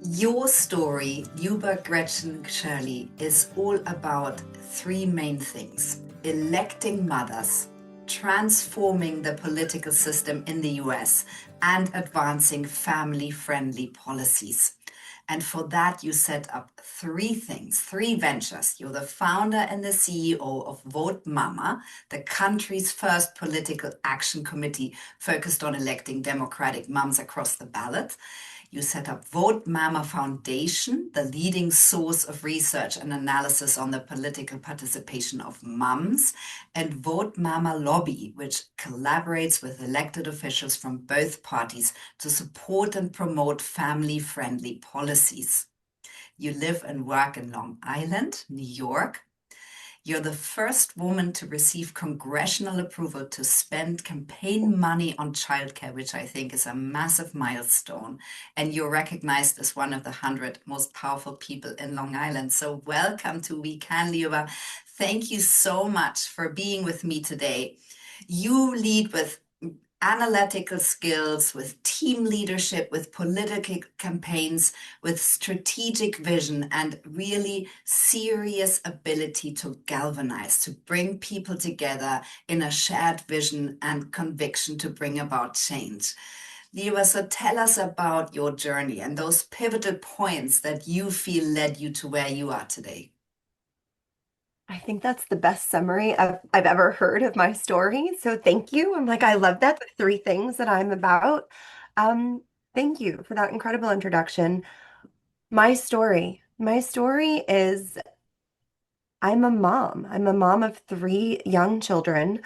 Your story, Liuba Grechen Shirley, is all about three main things: electing mothers, transforming the political system in the US, and advancing family friendly policies. And for that, you set up three things, three ventures. You're the founder and the CEO of Vote Mama, the country's first political action committee focused on electing Democratic moms across the ballot. You set up Vote Mama Foundation, the leading source of research and analysis on the political participation of mums, and Vote Mama Lobby, which collaborates with elected officials from both parties to support and promote family-friendly policies. You live and work in Long Island, New York. You're the first woman to receive congressional approval to spend campaign money on childcare, which I think is a massive milestone. And you're recognized as one of the 100 most powerful people in Long Island. So welcome to WeCan, Liuba. Thank you so much for being with me today. You lead with analytical skills, with team leadership, with political campaigns, with strategic vision, and really serious ability to galvanize, to bring people together in a shared vision and conviction to bring about change. Liuba, so tell us about your journey and those pivotal points that you feel led you to where you are today. I think that's the best summary I've ever heard of my story. So thank you. I love that. The three things that I'm about. Um, Thank you for that incredible introduction. My story is I'm a mom. I'm a mom of three young children.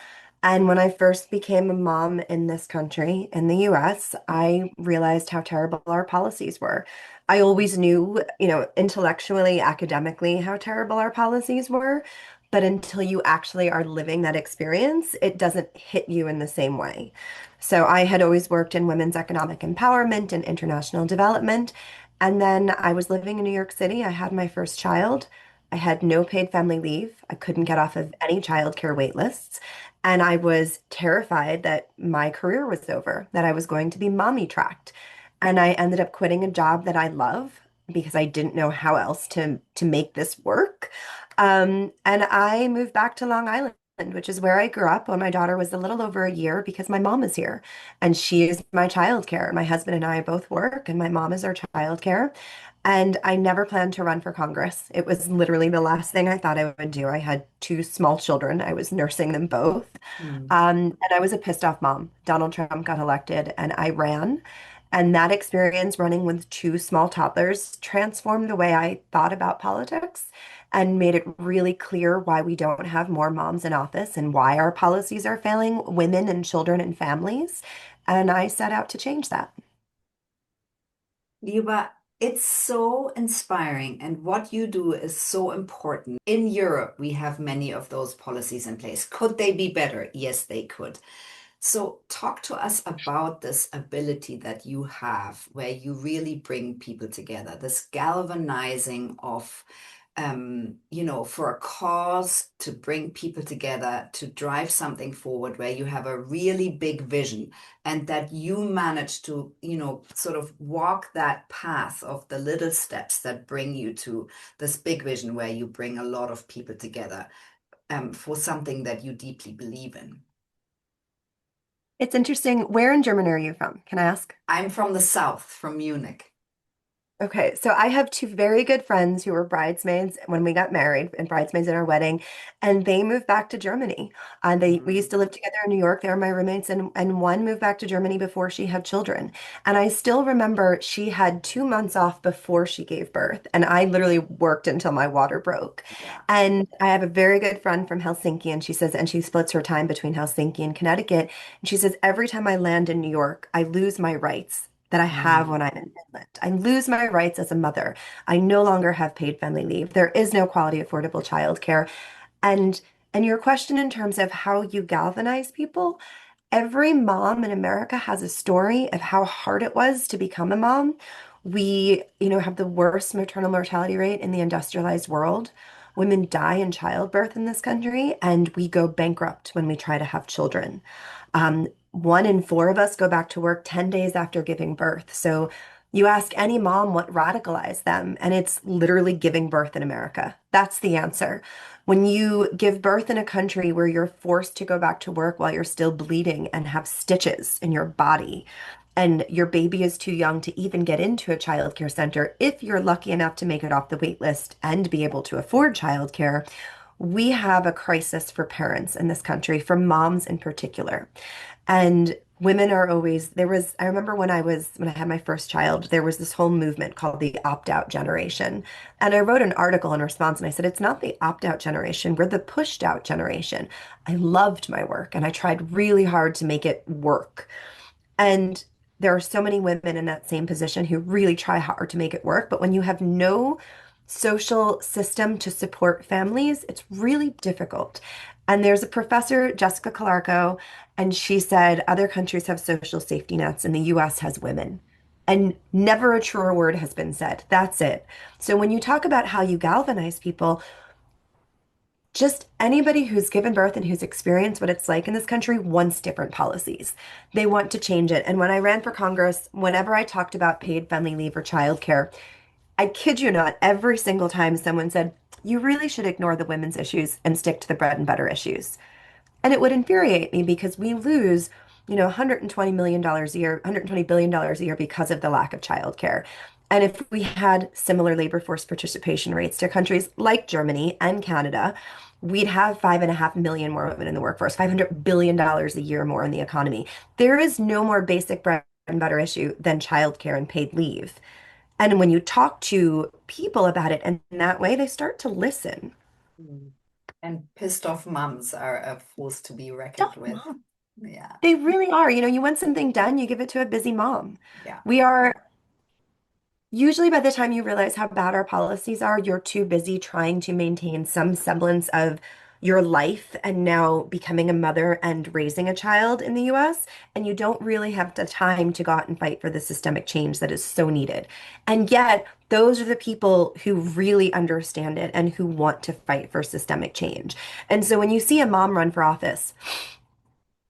And when I first became a mom in this country, in the US, I realized how terrible our policies were. I always knew, intellectually, academically, how terrible our policies were. But until you actually are living that experience, it doesn't hit you in the same way. So I had always worked in women's economic empowerment and international development. And then I was living in New York City. I had my first child. I had no paid family leave. I couldn't get off of any childcare wait lists. And I was terrified that my career was over, that I was going to be mommy tracked. And I ended up quitting a job that I love because I didn't know how else to make this work. And I moved back to Long Island, which is where I grew up when my daughter was a little over a year because my mom is here and she is my childcare. My husband and I both work, and my mom is our childcare. And I never planned to run for Congress. It was literally the last thing I thought I would do. I had two small children. I was nursing them both. Hmm. And I was a pissed off mom. Donald Trump got elected and I ran. And that experience running with two small toddlers transformed the way I thought about politics and made it really clear why we don't have more moms in office and why our policies are failing women and children and families. And I set out to change that. Liuba, it's so inspiring, and what you do is so important. In Europe, we have many of those policies in place. Could they be better? Yes, they could. So, talk to us about this ability that you have where you really bring people together, this galvanizing of for a cause to bring people together to drive something forward where you have a really big vision and that you manage to, sort of walk that path of the little steps that bring you to this big vision where you bring a lot of people together for something that you deeply believe in. It's interesting. Where in Germany are you from? Can I ask? I'm from the South, from Munich. Okay, so I have two very good friends who were bridesmaids when we got married and bridesmaids at our wedding, and they moved back to Germany. We Mm. used to live together in New York. They were my roommates, and one moved back to Germany before she had children. And I still remember she had 2 months off before she gave birth, and I literally worked until my water broke. Yeah. And I have a very good friend from Helsinki, and she says, and she splits her time between Helsinki and Connecticut. And she says, every time I land in New York, I lose my rights that I have Mm. when I'm in Finland. I lose my rights as a mother. I no longer have paid family leave. There is no quality, affordable childcare. And and your question in terms of how you galvanize people, every mom in America has a story of how hard it was to become a mom. We, have the worst maternal mortality rate in the industrialized world. Women die in childbirth in this country, and we go bankrupt when we try to have children. 1 in 4 of us go back to work 10 days after giving birth. So, You ask any mom what radicalized them, and it's literally giving birth in America. That's the answer. When you give birth in a country where you're forced to go back to work while you're still bleeding and have stitches in your body, and your baby is too young to even get into a childcare center, if you're lucky enough to make it off the wait list and be able to afford childcare, we have a crisis for parents in this country, for moms in particular. And women are always, I remember when I had my first child, there was this whole movement called the opt-out generation. And I wrote an article in response and I said, it's not the opt-out generation, we're the pushed out generation. I loved my work and I tried really hard to make it work. And there are so many women in that same position who really try hard to make it work. But when you have no social system to support families, it's really difficult. And there's a professor, Jessica Calarco, and she said other countries have social safety nets and the US has women. And never a truer word has been said. That's it. So when you talk about how you galvanize people, just anybody who's given birth and who's experienced what it's like in this country wants different policies. They want to change it. And when I ran for Congress, whenever I talked about paid family leave or childcare, I kid you not, every single time someone said, you really should ignore the women's issues and stick to the bread and butter issues. And it would infuriate me because we lose, $120 million a year, $120 billion a year because of the lack of childcare. And if we had similar labor force participation rates to countries like Germany and Canada, we'd have 5.5 million more women in the workforce, $500 billion a year more in the economy. There is no more basic bread and butter issue than childcare and paid leave. And when you talk to people about it in that way, they start to listen. Mm. And pissed off moms are a force to be reckoned with. Oh, Yeah, they really are. You want something done, you give it to a busy mom. yeah. We are usually by the time you realize how bad our policies are, you're too busy trying to maintain some semblance of your life and now becoming a mother and raising a child in the US. And you don't really have the time to go out and fight for the systemic change that is so needed. And yet, those are the people who really understand it and who want to fight for systemic change. And so when you see a mom run for office,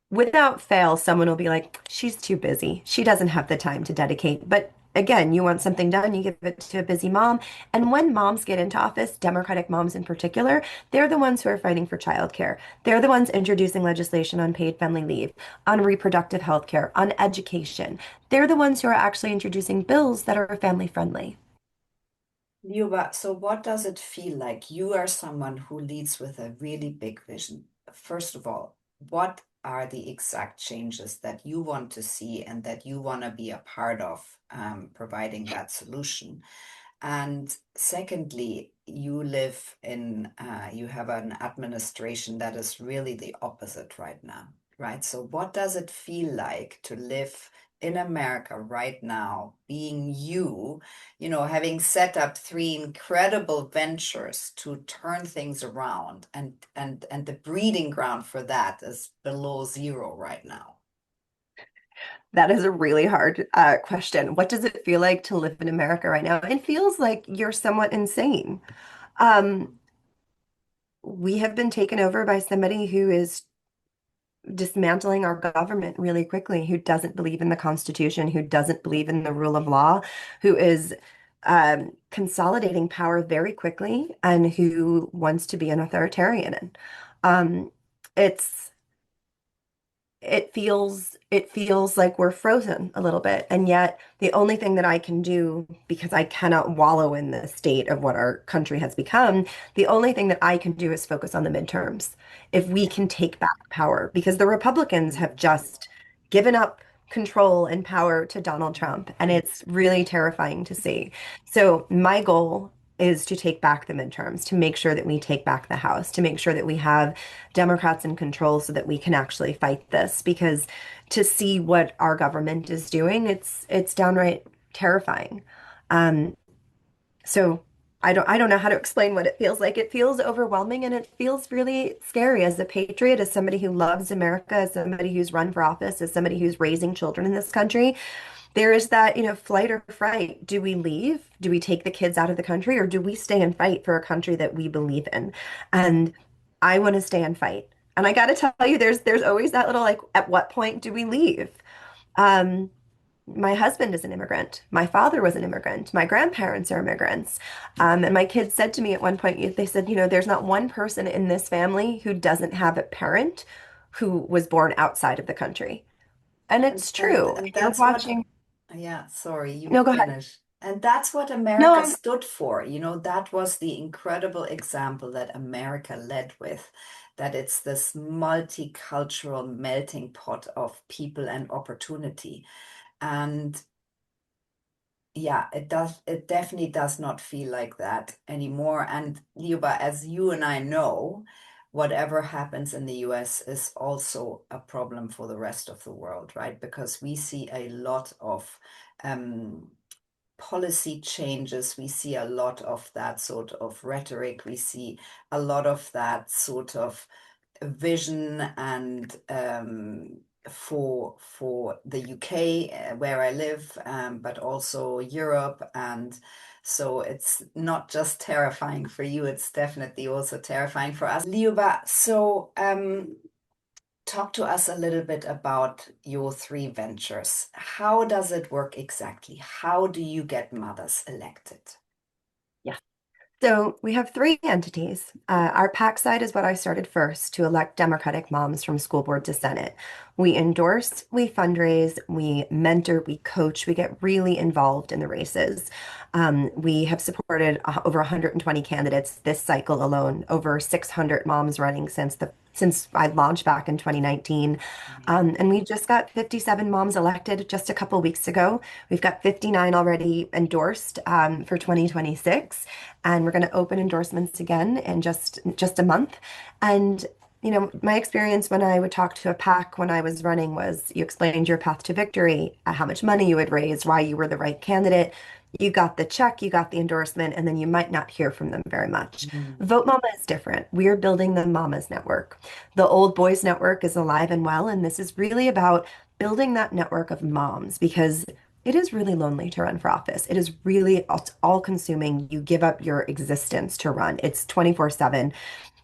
without fail, someone will be like, she's too busy. She doesn't have the time to dedicate. But again, you want something done, you give it to a busy mom. And when moms get into office, Democratic moms in particular, they're the ones who are fighting for childcare. They're the ones introducing legislation on paid family leave, on reproductive health care, on education. They're the ones who are actually introducing bills that are family friendly. Liuba, so what does it feel like? You are someone who leads with a really big vision. First of all, what are the exact changes that you want to see and that you want to be a part of providing that solution? And secondly, you have an administration that is really the opposite right now, right? So what does it feel like to live in America right now, being having set up three incredible ventures to turn things around and the breeding ground for that is below zero right now. That is a really hard question. What does it feel like to live in America right now? It feels like you're somewhat insane. Um, we have been taken over by somebody who is dismantling our government really quickly, who doesn't believe in the Constitution, who doesn't believe in the rule of law, who is consolidating power very quickly, and who wants to be an authoritarian. And it's it feels like we're frozen a little bit. And yet the only thing that I can do, because I cannot wallow in the state of what our country has become, the only thing that I can do is focus on the midterms. If we can take back power, because the Republicans have just given up control and power to Donald Trump, and it's really terrifying to see. So my goal is to take back the midterms, to make sure that we take back the House, to make sure that we have Democrats in control so that we can actually fight this. Because to see what our government is doing, it's downright terrifying. Um, so I don't know how to explain what it feels like. It feels overwhelming and it feels really scary as a patriot, as somebody who loves America, as somebody who's run for office, as somebody who's raising children in this country. There is that, flight or fright. Do we leave? Do we take the kids out of the country, or do we stay and fight for a country that we believe in? And I want to stay and fight. And I got to tell you, there's always that little like, at what point do we leave? Um, my husband is an immigrant. My father was an immigrant. My grandparents are immigrants. And my kids said to me at one point, they said, there's not one person in this family who doesn't have a parent who was born outside of the country. And And it's and true. and You're that's what, watching. yeah, sorry, you No, go ahead. finish. And that's what No, America I'm stood for. That was the incredible example that America led with, that it's this multicultural melting pot of people and opportunity. And yeah, it definitely does not feel like that anymore. And Liuba, as you and I know, whatever happens in the US is also a problem for the rest of the world, right? Because we see a lot of um, policy changes, we see a lot of that sort of rhetoric, we see a lot of that sort of vision and for the UK where I live, but also Europe. And so it's not just terrifying for you, it's definitely also terrifying for us. Liuba, so talk to us a little bit about your three ventures. How does it work exactly? How do you get mothers elected? Yeah. So we have three entities. Our PAC side is what I started first to elect Democratic moms from school board to Senate. We endorse, we fundraise, we mentor, we coach, we get really involved in the races. We have supported over 120 candidates this cycle alone, over 600 moms running since I launched back in 2019. Amazing. And we just got 57 moms elected just a couple weeks ago. We've got 59 already endorsed for 2026, and we're going to open endorsements again in just a month. And my experience when I would talk to a PAC when I was running was you explained your path to victory, how much money you had raised, why you were the right candidate. You got the check, you got the endorsement, and then you might not hear from them very much. Mm. Vote Mama is different. We are building the Mamas Network. The Old Boys Network is alive and well, and this is really about building that network of moms because it is really lonely to run for office. It is really all consuming. You give up your existence to run. It's 24/7.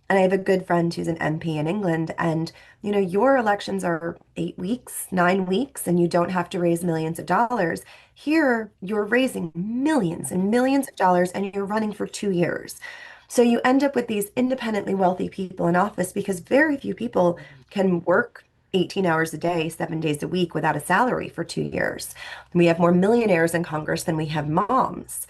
And I have a good friend who's an MP in England, and your elections are 8 weeks, 9 weeks, and you don't have to raise millions of dollars. Here, you're raising millions and millions of dollars, and you're running for 2 years. So you end up with these independently wealthy people in office because very few people can work 18 hours a day, 7 days a week without a salary for 2 years. We have more millionaires in Congress than we have moms.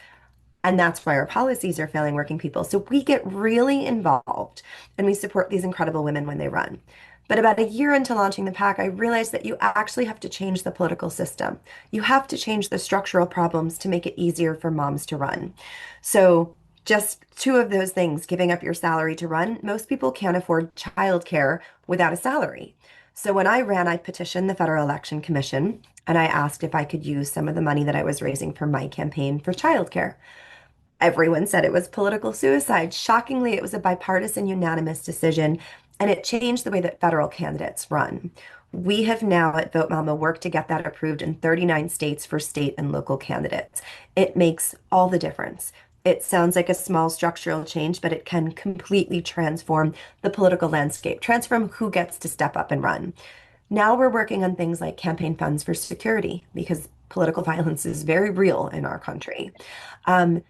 And that's why our policies are failing working people. So we get really involved and we support these incredible women when they run. But about a year into launching the PAC, I realized that you actually have to change the political system. You have to change the structural problems to make it easier for moms to run. So just two of those things, giving up your salary to run, most people can't afford childcare without a salary. So when I ran, I petitioned the Federal Election Commission and I asked if I could use some of the money that I was raising for my campaign for childcare. Everyone said it was political suicide. Shockingly, it was a bipartisan, unanimous decision, and it changed the way that federal candidates run. We have now at Vote Mama worked to get that approved in 39 states for state and local candidates. It makes all the difference. It sounds like a small structural change, but it can completely transform the political landscape, transform who gets to step up and run. Now we're working on things like campaign funds for security because political violence is very real in our country. Um,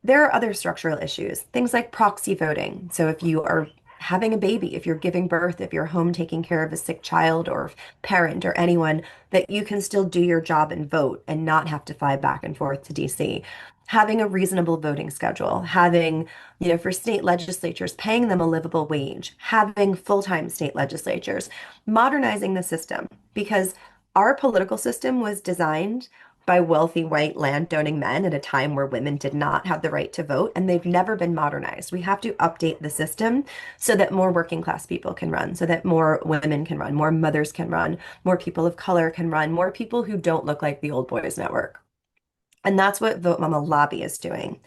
there are other structural issues, things like proxy voting. So if you are having a baby, if you're giving birth, if you're home taking care of a sick child or parent or anyone, that you can still do your job and vote and not have to fly back and forth to DC. Having a reasonable voting schedule, having, for state legislatures, paying them a livable wage, having full-time state legislatures, modernizing the system because our political system was designed by wealthy white landowning men at a time where women did not have the right to vote, and they've never been modernized. We have to update the system so that more working class people can run, so that more women can run, more mothers can run, more people of color can run, more people who don't look like the old boys network. And that's what Vote Mama Lobby is doing.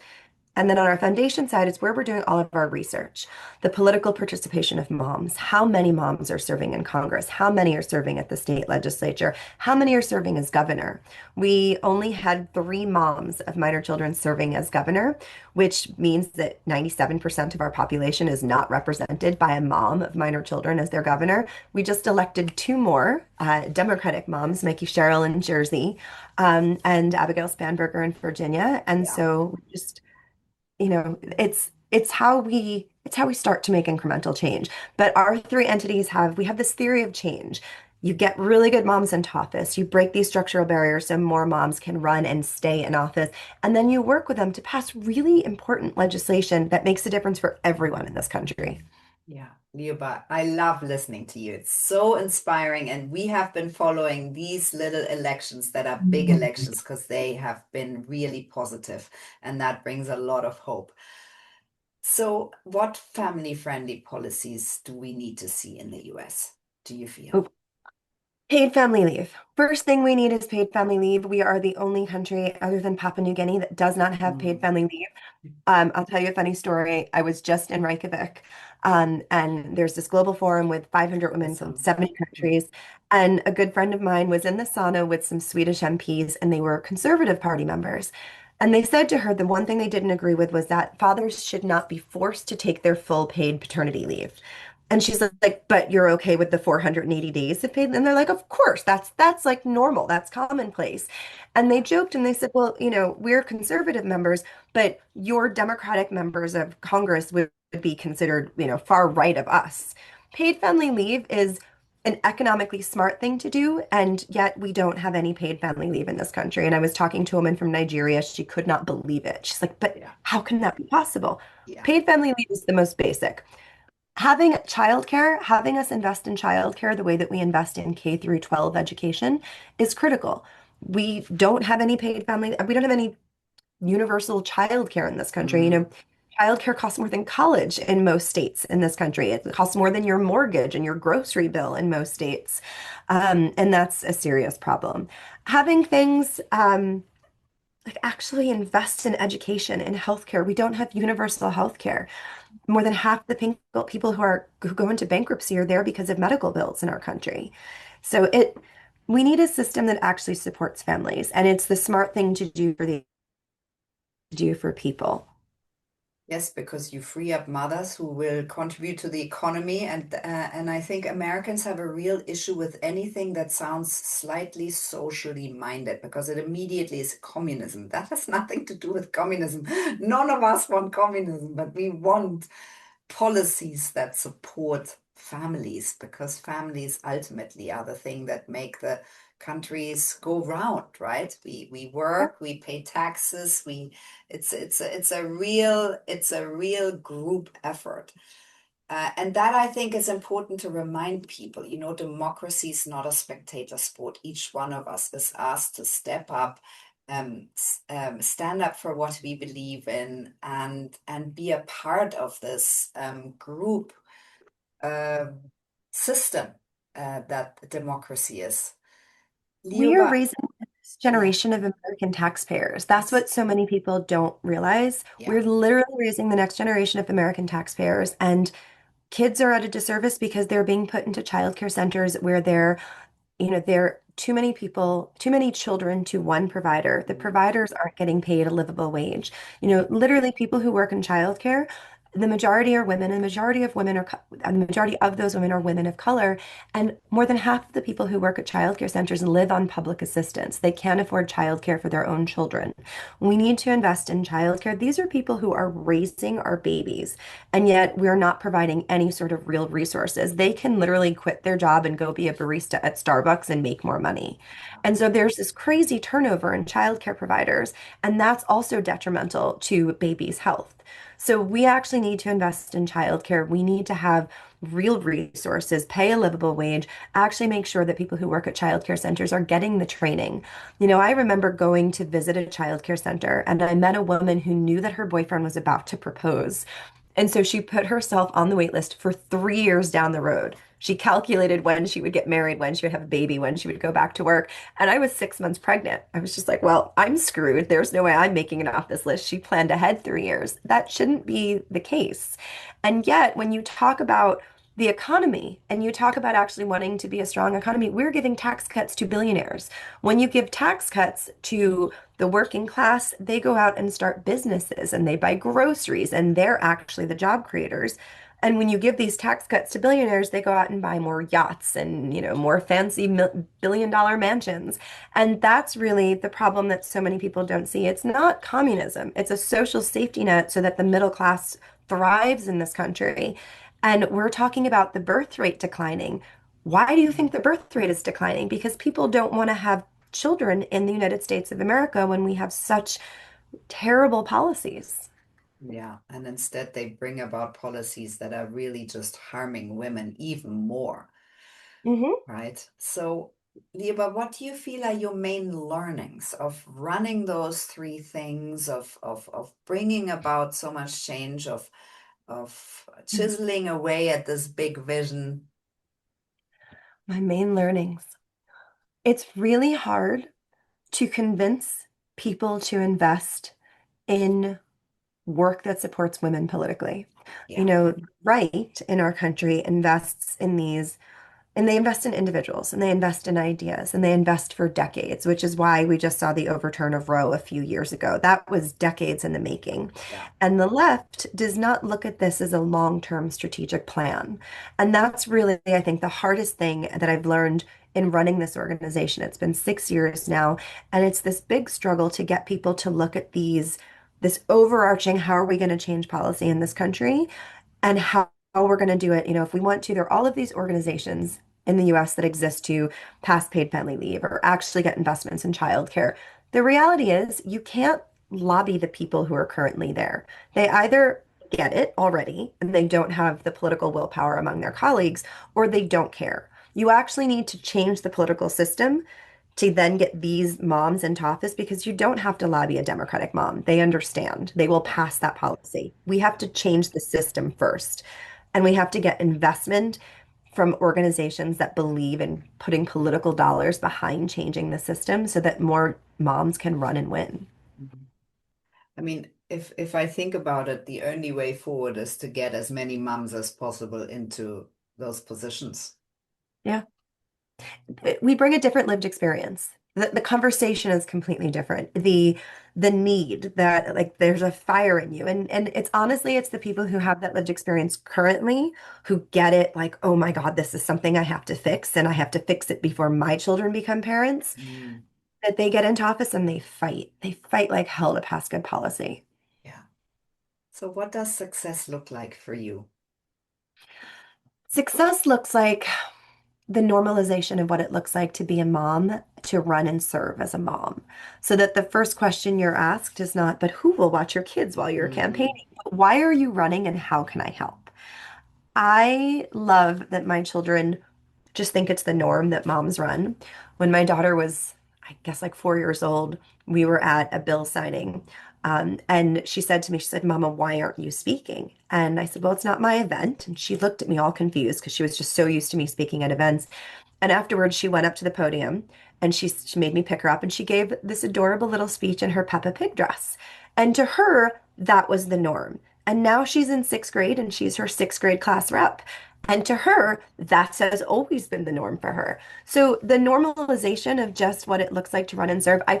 And then on our foundation side, it's where we're doing all of our research. The political participation of moms. How many moms are serving in Congress? How many are serving at the state legislature? How many are serving as governor? We only had 3 moms of minor children serving as governor, which means that 97% of our population is not represented by a mom of minor children as their governor. We just elected 2 more Democratic moms, Mikey Sherrill in Jersey, and Abigail Spanberger in Virginia. And Yeah. so just it's how we start to make incremental change. But our 3 entities we have this theory of change. You get really good moms into office. You break these structural barriers so more moms can run and stay in office. And then you work with them to pass really important legislation that makes a difference for everyone in this country. Yeah, Liuba, I love listening to you. It's so inspiring. And we have been following these little elections that are big Mhm. elections because they have been really positive, and that brings a lot of hope. So, what family-friendly policies do we need to see in the US, do you feel? Oh, paid family leave. First thing we need is paid family leave. We are the only country other than Papua New Guinea that does not have paid Mm, family leave. I'll tell you a funny story. I was just in Reykjavik, and there's this global forum with 500 women from awesome. 70 countries. And a good friend of mine was in the sauna with some Swedish MPs, and they were Conservative Party members. And they said to her the one thing they didn't agree with was that fathers should not be forced to take their full paid paternity leave. And she's like, but you're okay with the 480 days of paid? And they're like, of course, that's like normal, that's commonplace. And they joked and they said, well, we're conservative members, but your Democratic members of Congress would be considered, far right of us. Paid family leave is an economically smart thing to do, and yet we don't have any paid family leave in this country. And I was talking to a woman from Nigeria. She could not believe it. She's like, but Yeah, how can that be possible? yeah. Paid family leave is the most basic. Having childcare, having us invest in childcare the way that we invest in K through 12 education is critical. We don't have any universal childcare in this country. Mm. Childcare costs more than college in most states in this country. It costs more than your mortgage and your grocery bill in most states. And that's a serious problem. Having things like actually invest in education and healthcare. We don't have universal healthcare. More than half the people who go into bankruptcy are there because of medical bills in our country. So we need a system that actually supports families, and it's the smart thing to do for people. Yes, because you free up mothers who will contribute to the economy, and I think Americans have a real issue with anything that sounds slightly socially minded because it immediately is communism. That has nothing to do with communism. None of us want communism, but we want policies that support families because families ultimately are the thing that make the countries go round, right? We work, we pay taxes, we it's a real group effort. And that I think is important to remind people. Democracy is not a spectator sport. Each one of us is asked to step up, stand up for what we believe in, and be a part of this group um system that democracy is. We are Liuba, raising the next yeah, generation of American taxpayers. That's what so many people don't realize. yeah. We're literally raising the next generation of American taxpayers, and kids are at a disservice because they're being put into childcare centers where there are too many people, too many children to one provider. The Mm, providers aren't getting paid a livable wage. Literally people who work in childcare, the majority are women, and the majority of those women are women of color. And more than half of the people who work at childcare centers live on public assistance. They can't afford childcare for their own children. We need to invest in childcare. These are people who are raising our babies, and yet we're not providing any sort of real resources. They can literally quit their job and go be a barista at Starbucks and make more money. And so there's this crazy turnover in childcare providers, and that's also detrimental to babies' health. So we actually need to invest in childcare. We need to have real resources, pay a livable wage, actually make sure that people who work at childcare centers are getting the training. I remember going to visit a childcare center, and I met a woman who knew that her boyfriend was about to propose. And so she put herself on the wait list for 3 years down the road. She calculated when she would get married, when she would have a baby, when she would go back to work. And I was 6 months pregnant. I was just like, well, I'm screwed. There's no way I'm making it off this list. She planned ahead 3 years. That shouldn't be the case. And yet, when you talk about the economy and you talk about actually wanting to be a strong economy, we're giving tax cuts to billionaires. When you give tax cuts to the working class, they go out and start businesses and they buy groceries and they're actually the job creators. And when you give these tax cuts to billionaires, they go out and buy more yachts and, more fancy billion-dollar mansions. And that's really the problem that so many people don't see. It's not communism. It's a social safety net so that the middle class thrives in this country. And we're talking about the birth rate declining. Why do you think the birth rate is declining? Because people don't want to have children in the United States of America when we have such terrible policies. Yeah, and instead they bring about policies that are really just harming women even more, Hmm. right? So, Liuba, what do you feel are your main learnings of running those three things, of bringing about so much change, of chiseling away at this big vision? My main learnings. It's really hard to convince people to invest in work that supports women politically. Yeah. Right in our country invests in these. And they invest in individuals and they invest in ideas and they invest for decades, which is why we just saw the overturn of Roe a few years ago. That was decades in the making. Yeah. And the left does not look at this as a long-term strategic plan. And that's really, I think, the hardest thing that I've learned in running this organization. It's been 6 years now, and it's this big struggle to get people to look at this overarching, how are we going to change policy in this country? And how we're going to do it. If we want to, there are all of these organizations in the US that exist to pass paid family leave or actually get investments in childcare. The reality is, you can't lobby the people who are currently there. They either get it already and they don't have the political willpower among their colleagues, or they don't care. You actually need to change the political system to then get these moms into office because you don't have to lobby a Democratic mom. They understand. They will Yeah. pass that policy. We have to change the system first. And we have to get investment from organizations that believe in putting political dollars behind changing the system so that more moms can run and win. Mhm. I mean, if I think about it, the only way forward is to get as many mums as possible into those positions. Yeah. We bring a different lived experience. The conversation is completely different. The need that like there's a fire in you. And it's honestly it's the people who have that lived experience currently who get it like, oh my God, this is something I have to fix and I have to fix it before my children become parents, Mm, that they get into office and they fight. They fight like hell to pass good policy. yeah. So what does success look like for you? Success looks like the normalization of what it looks like to be a mom, to run and serve as a mom. So that the first question you're asked is not, but who will watch your kids while you're Hmm. campaigning? But why are you running and how can I help? I love that my children just think it's the norm that moms run. When my daughter was, I guess, like 4 years old, we were at a bill signing. And she said to me, she said, Mama, why aren't you speaking? And I said, well, it's not my event. And she looked at me all confused because she was just so used to me speaking at events. And afterwards, she went up to the podium and she made me pick her up and she gave this adorable little speech in her Peppa Pig dress. And to her, that was the norm. And now she's in sixth grade and she's her sixth grade class rep. And to her, that has always been the norm for her. So the normalization of just what it looks like to run and serve, I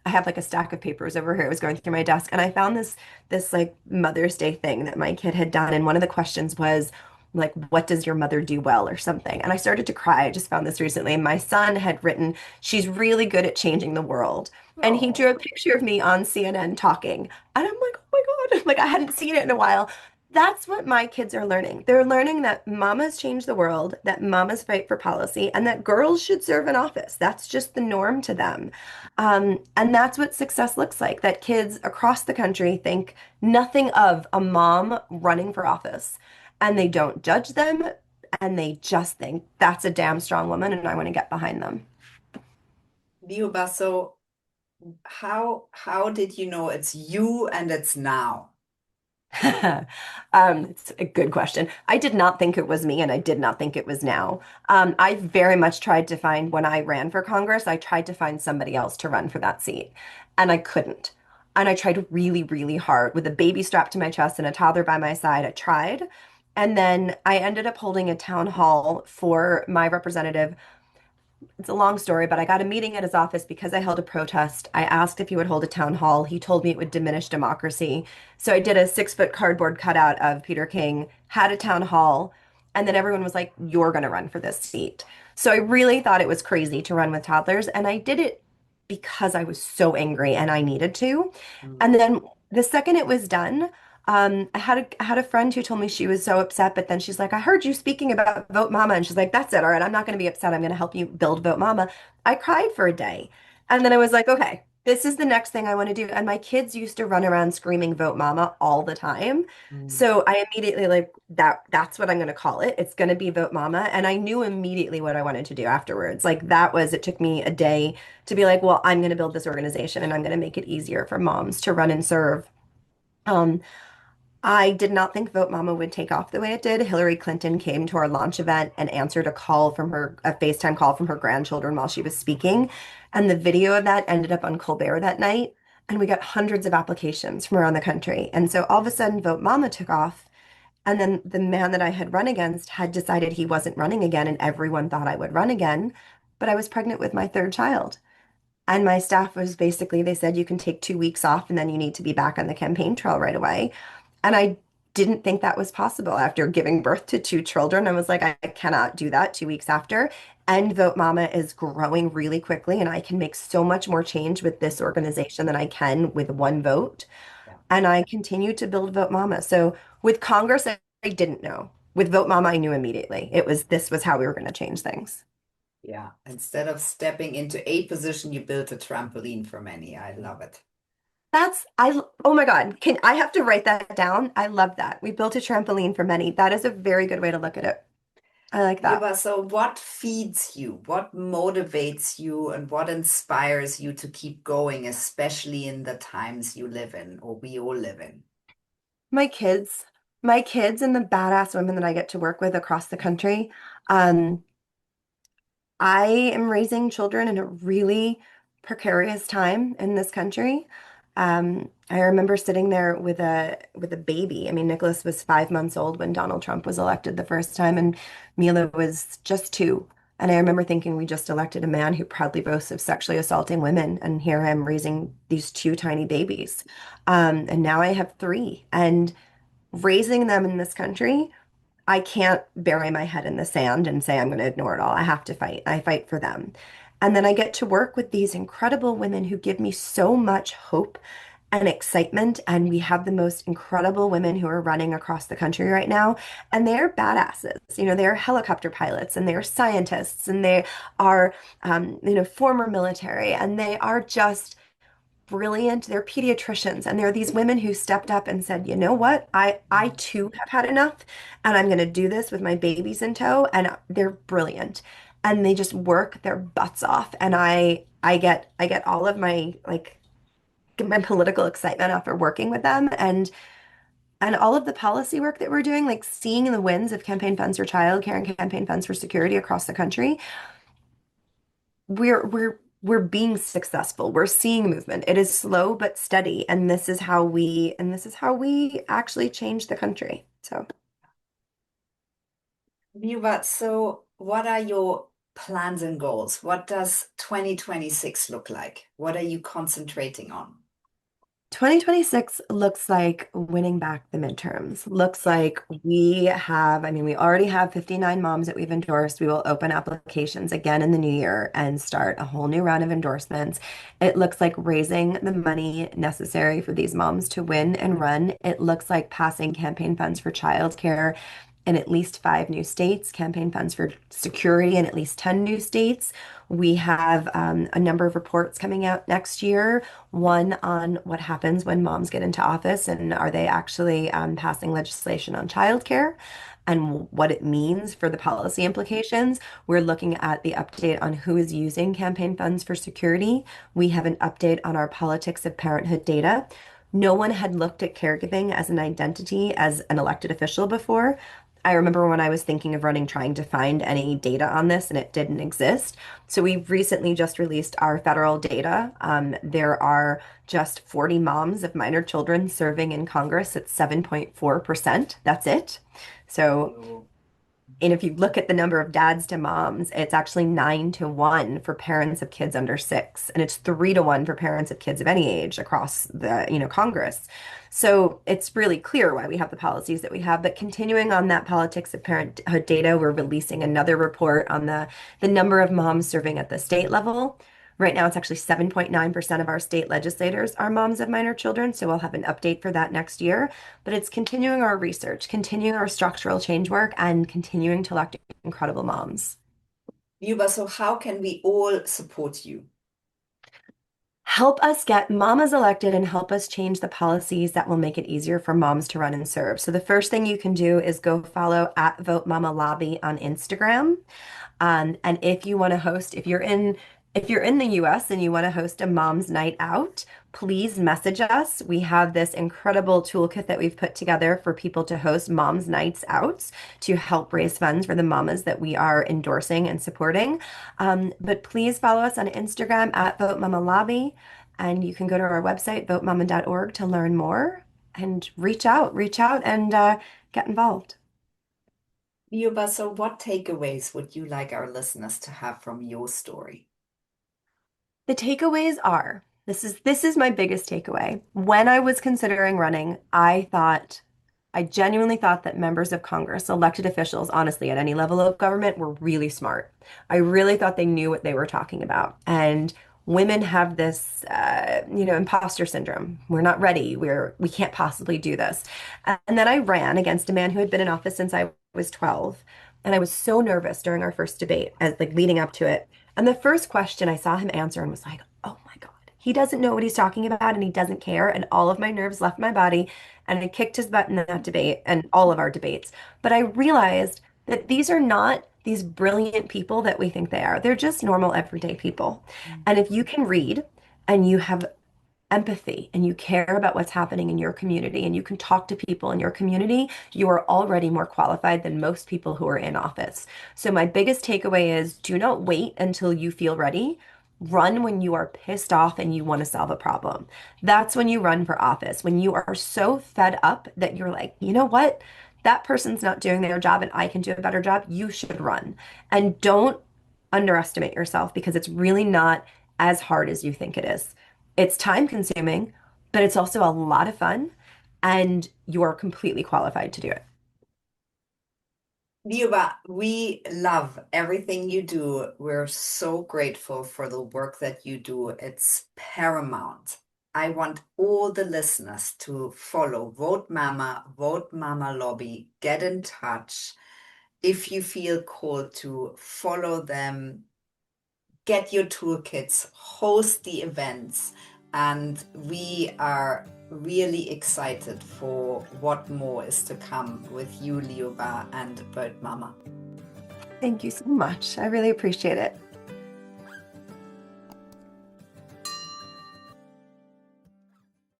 have like a stack of papers over here. I was going through my desk and I found this like Mother's Day thing that my kid had done. And one of the questions was, like, what does your mother do well or something? And I started to cry. I just found this recently. My son had written, she's really good at changing the world. And he drew a Oh, picture of me on CNN talking. And I'm like, oh my God, like I hadn't seen it in a while. That's what my kids are learning. They're learning that mamas change the world, that mamas fight for policy, and that girls should serve in office. That's just the norm to them. And that's what success looks like, that kids across the country think nothing of a mom running for office and they don't judge them and they just think that's a damn strong woman and I want to get behind them. Liuba, so how did you know it's you and it's now? It's a good question. I did not think it was me, and I did not think it was now. I very much tried to find, when I ran for Congress, I tried to find somebody else to run for that seat, and I couldn't. And I tried really, really hard with a baby strapped to my chest and a toddler by my side. I tried. And then I ended up holding a town hall for my representative. It's a long story, but I got a meeting at his office because I held a protest. I asked if he would hold a town hall. He told me it would diminish democracy. So I did a 6 foot cardboard cutout of Peter King, had a town hall, and then everyone was like, "You're going to run for this seat." So I really thought it was crazy to run with toddlers, and I did it because I was so angry and I needed to. And then the second it was done, I had a friend who told me she was so upset, but then she's like, I heard you speaking about Vote Mama. And she's like, that's it. All right, I'm not going to be upset. I'm going to help you build Vote Mama. I cried for a day. And then I was like, okay, this is the next thing I want to do. And my kids used to run around screaming Vote Mama all the time. Mm. So I immediately like that's what I'm going to call it. It's going to be Vote Mama. And I knew immediately what I wanted to do afterwards. Like that was, it took me a day to be like, well, I'm going to build this organization and I'm going to make it easier for moms to run and serve. Um, I did not think Vote Mama would take off the way it did. Hillary Clinton came to our launch event and answered a FaceTime call from her grandchildren while she was speaking. And the video of that ended up on Colbert that night. And we got hundreds of applications from around the country. And so all of a sudden, Vote Mama took off. And then the man that I had run against had decided he wasn't running again, and everyone thought I would run again. But I was pregnant with my third child. And my staff was basically, they said, you can take 2 weeks off and then you need to be back on the campaign trail right away. And I didn't think that was possible after giving birth to two children. I was like, I cannot do that 2 weeks after. And Vote Mama is growing really quickly, and I can make so much more change with this organization than I can with one vote. Yeah. And I continue to build Vote Mama. So with Congress, I didn't know. With Vote Mama, I knew immediately. This was how we were going to change things. Yeah. Instead of stepping into a position, you built a trampoline for many. I love it. Oh my God, can I have to write that down? I love that. We built a trampoline for many. That is a very good way to look at it. I like that. Liuba, so what feeds you? What motivates you and what inspires you to keep going, especially in the times you live in or we all live in? My kids, my kids and the badass women that I get to work with across the country. Um, I am raising children in a really precarious time in this country. I remember sitting there with a baby. I mean, Nicholas was 5 months old when Donald Trump was elected the first time, and Mila was just 2. And I remember thinking, we just elected a man who proudly boasts of sexually assaulting women, and here I am raising these two tiny babies. And now I have three, and raising them in this country. I can't bury my head in the sand and say I'm going to ignore it all. I have to fight. I fight for them. And then I get to work with these incredible women who give me so much hope and excitement. And we have the most incredible women who are running across the country right now. And they're badasses. They're helicopter pilots and they're scientists and they are, former military, and they are just brilliant. They're pediatricians, and there are these women who stepped up and said, you know what? I too have had enough, and I'm going to do this with my babies in tow. And they're brilliant, and they just work their butts off. And I get all of my political excitement after working with them, and all of the policy work that we're doing, like seeing the wins of campaign funds for childcare and campaign funds for security across the country. We're being successful. We're seeing movement. It is slow but steady, and this is how we actually change the country. So Liuba, so what are your plans and goals? What does 2026 look like? What are you concentrating on? 2026 looks like winning back the midterms. Looks like we already have 59 moms that we've endorsed. We will open applications again in the new year and start a whole new round of endorsements. It looks like raising the money necessary for these moms to win and run. It looks like passing campaign funds for childcare in at least 5 new states, campaign funds for security in at least 10 new states. We have a number of reports coming out next year, one on what happens when moms get into office and are they actually passing legislation on childcare and what it means for the policy implications. We're looking at the update on who is using campaign funds for security. We have an update on our politics of parenthood data. No one had looked at caregiving as an identity as an elected official before. I remember when I was thinking of running, trying to find any data on this, and it didn't exist. So we recently just released our federal data. There are just 40 moms of minor children serving in Congress at 7.4%. That's it. So and if you look at the number of dads to moms, it's actually 9-1 for parents of kids under 6, and it's 3-1 for parents of kids of any age across the, Congress. So it's really clear why we have the policies that we have. But continuing on that politics of parenthood data, we're releasing another report on the number of moms serving at the state level. Right now, it's actually 7.9% of our state legislators are moms of minor children, so we'll have an update for that next year. But it's continuing our research, continuing our structural change work, and continuing to elect incredible moms. Liuba, so how can we all support you? Help us get mamas elected and help us change the policies that will make it easier for moms to run and serve. So the first thing you can do is go follow at Vote Mama Lobby on Instagram. And if you want to host, if you're in the US and you want to host a mom's night out, please message us. We have this incredible toolkit that we've put together for people to host moms nights out to help raise funds for the mamas that we are endorsing and supporting. But please follow us on Instagram at Vote Mama Lobby, and you can go to our website, votemama.org, to learn more and reach out and get involved. Liuba, so what takeaways would you like our listeners to have from your story? The takeaways are this is my biggest takeaway. When I was considering running, I genuinely thought that members of Congress, elected officials, honestly, at any level of government, were really smart. I really thought they knew what they were talking about. And women have this, imposter syndrome. We're not ready. We can't possibly do this. And then I ran against a man who had been in office since I was 12. And I was so nervous during our first debate, as like leading up to it. And the first question I saw him answer and was like, oh my God, he doesn't know what he's talking about and he doesn't care. And all of my nerves left my body and I kicked his butt in that debate and all of our debates. But I realized that these are not these brilliant people that we think they are. They're just normal, everyday people. And if you can read and you have empathy and you care about what's happening in your community and you can talk to people in your community, you are already more qualified than most people who are in office. So my biggest takeaway is do not wait until you feel ready. Run when you are pissed off and you want to solve a problem. That's when you run for office. When you are so fed up that you're like, you know what? That person's not doing their job and I can do a better job. You should run. And don't underestimate yourself because it's really not as hard as you think it is. It's time consuming, but it's also a lot of fun, and you're completely qualified to do it. Liuba, we love everything you do. We're so grateful for the work that you do. It's paramount. I want all the listeners to follow Vote Mama Lobby, get in touch. If you feel called to follow them, get your toolkits, host the events, and we are really excited for what more is to come with you, Liuba, and Bird Mama. Thank you so much. I really appreciate it.